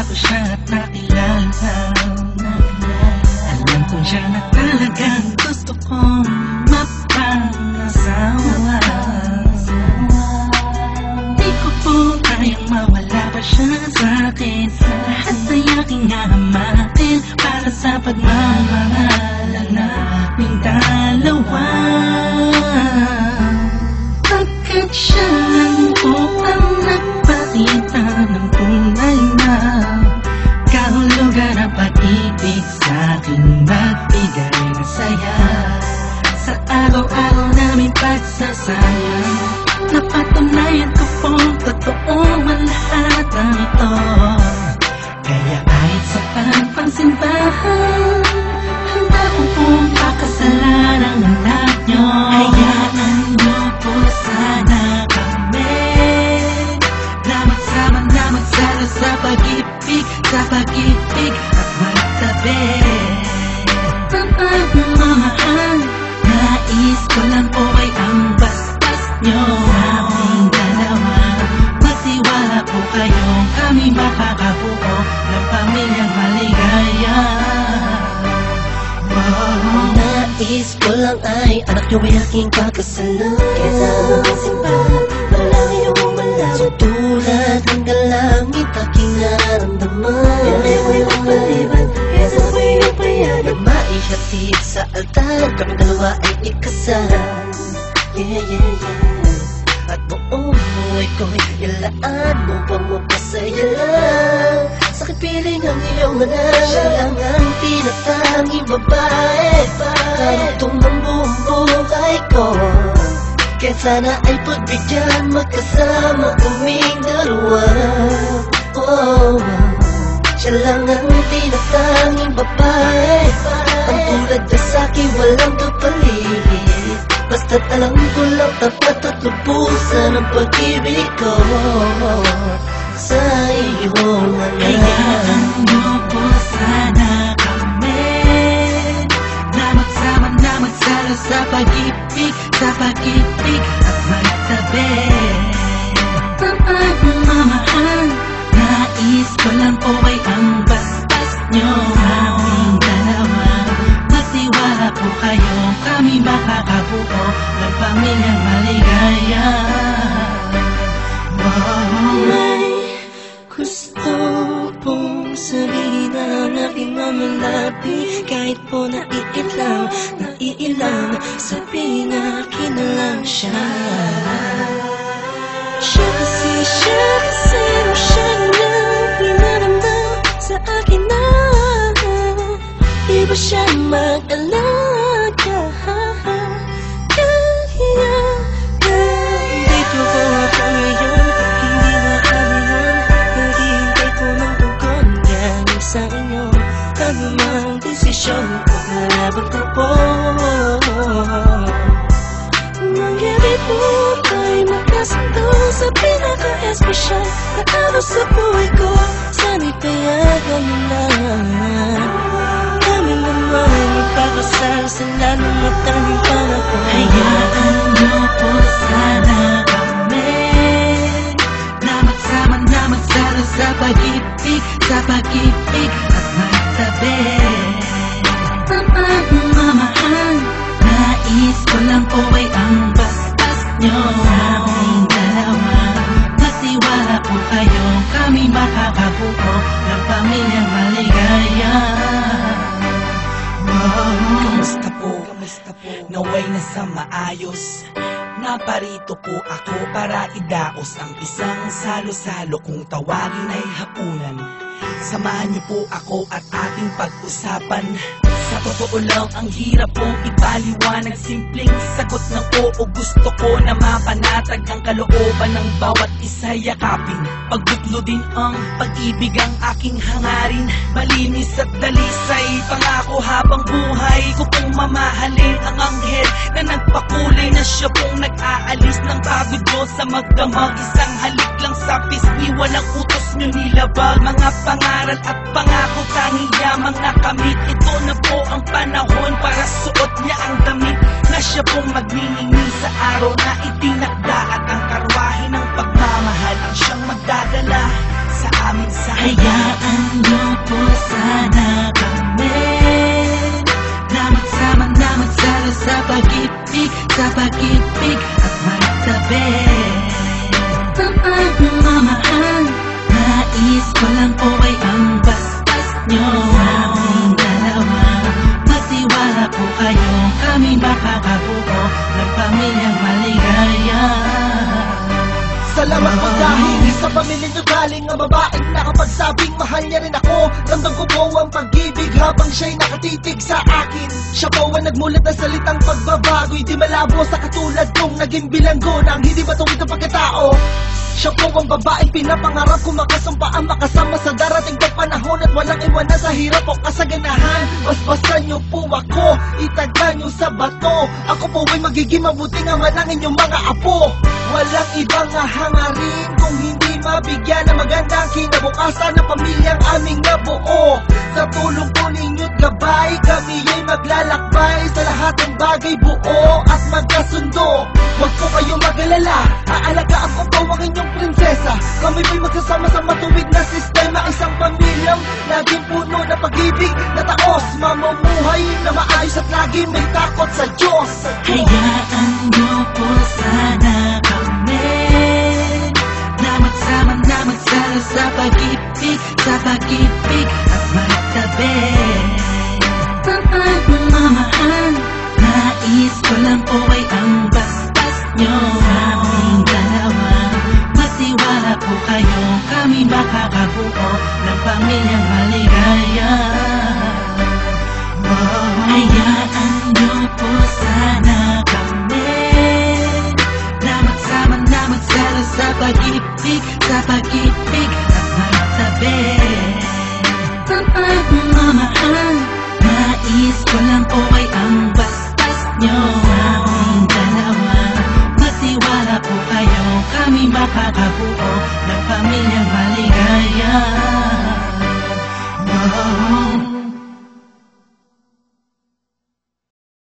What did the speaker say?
ko siya at nakilala, alam ko siya na talagang gusto kong mapangasawa. Di ko po kayang mawala pa siya sa'kin. Lahat ay aking hahamakin para sa pagmamahalan naming dalawa. Pagkat siya lang po ang nagpakita ng tunay na kahulugan ng pag-ibig sa'king magbigay ng saya sa araw-araw namin pagsasama. Napatunayan ko pong totoo ang lahat ng ito. Kaya kahit sa pagpangsimbahan, handa ko pong pakasalan ang anak nyo. Hayaan nyo po sana kami na magsama na magsalo sa pag-ibig, at magtabi. Ang pagmamahal, nais ko lang po ay ang basbas nyo aming dalawa. Magtiwala po kayo, kami makakabuo ng pamilyang maligaya. Nais ko lang ay anak nyo ay aking pagkasalan. Kesa ang simbahan, malangin yung malaman. Tulad ng galangit aking nararamdaman. Yan ko yung maliban, kesa ko yung payagan. Maihatid sa altar, kami dalawa ay ikasal. At buong buhay ko'y ilaan mo pang mapasaya lang. Sa kipiling ang iyong anak, siya lang ang tinatanging babae. Karugtong ng buong buhay ko, kaya sana ay pagbigyan magkasama kaming dalawa. Siya lang ang tinatanging babae, ang tulad na sa'kin walang kapalit. Basta't alam ko lang tapat at lubusan ang pag-ibig ko sa iyong anak. Hayaan nyo po sana kami na magsama na magsalo sa pag-ibig, at magtabi. Ang pagmamahal, nais ko lang po ay ang basbas nyo aming dalawa. Magtiwala po kayo, kami makakabuo ng pamilyang maligaya. May gusto pong sabihin ng aking mamalapi. Kahit po naiilang, sabihin akin na lang siya. Siya kasi siyang nang pinaramdam sa akin na di ba siya mag-alaga. Dito ko ako ngayon, hindi makaliwan. Naghihintay ko ng tugon galing sa inyo. Ano mang desisyon ko, nalaban ko po. Mangyari po ay magkasundo sa pinaka-espesyal na araw sa buhay ko. Sana'y payagan mo lang. Kami naman magpakasal sa lalong matanging pangako. Hayaan nyo po sana kami na magsama na magsalo sa pag-ibig, at magtabi. Ang pagmamahal, nais ko lang po ay ang basbas nyo aming dalawa. Magtiwala po kayo, kami makakabuo ng pamilyang maligaya. Kamusta po? Naway na sa maayos. Naparito po ako para idaos ang isang salo-salo kung tawagin ay hapunan. Samahan niyo po ako at ating pag-usapan. Sa totoo lang, ang hirap pong ipaliwanag. Simpleng sagot ng oo, gusto ko na mapanatag ang kalooban ng bawat isa yakapin. Pagbutlo din ang pag-ibig ang aking hangarin. Malinis at dalisay, pangako habang buhay ko pong mamahalin ang anghel na nagpakulay na siya pong nag-aalis ng pagod ko sa magdamag. Isang halik lang sa pisngi, walang utos nyo nilabag. Mga pangaral at pangako, tanging yamang nakamit. Ito na po ang panahon para suot niya ang damit na siya pong magniningning sa araw na itinakda. At ang karwahe ng pagmamahal ang siyang magdadala sa amin sa Hayaan niyo po sana kami na magsama na magsalo sa pag-ibig at magtabi. Sa pagmamahal, nais ko lang po ay ang bastas nyo. Sa aming dalawa, magtiwala po kayo, kami makakabuo ng pamilyang maligaya. Salamat po dahil sa pamilya nyo galing ang babaeng nakapagsabing mahal niya rin ako. Ramdam ko po ang pag-ibig habang siya'y nakatitig sa akin. Siya po ang nagmulat na salitang pagbabago'y di malabo sa katulad kong naging bilanggo ng hindi matuwid ang pagkatao. Siya po ang babaeng pinapangarap ko makasumpaan, makasama sa darating na panahon at walang iwanan sa hirap o kasaganahan. Basbasan niyo po ako, itagan niyo sa bato. Ako po ay magiging mabuting ama ng inyong mga apo. Walang ibang hangarin kung hindi mabigyan ng magandang kinabukasan ng pamilyang aming nabuo. Sa tulong po ninyo't gabay, kami ay maglalakbay sa lahat ng bagay, buo at magkasundo. Huwag po kayong mag-alala, aalagaan ko po ang inyong prinsesa. Kami po'y magsasama sa matuwid na sistema, isang pamilyang laging puno na pag-ibig na taos, mamumuhay na maayos at lagi may takot sa Diyos. Hayaan niyo po sana kami na magsama na magsalo sa pag-ibig at magtabi. Sa pagmamahal, nais ko lang po ay ang bastas nyo. Sa aming dalawa, magtiwala po kayo, kami makakabuo ng pamilyang maligaya. Hayaan niyo po sana kami na magsama na magsalo sa pag-ibig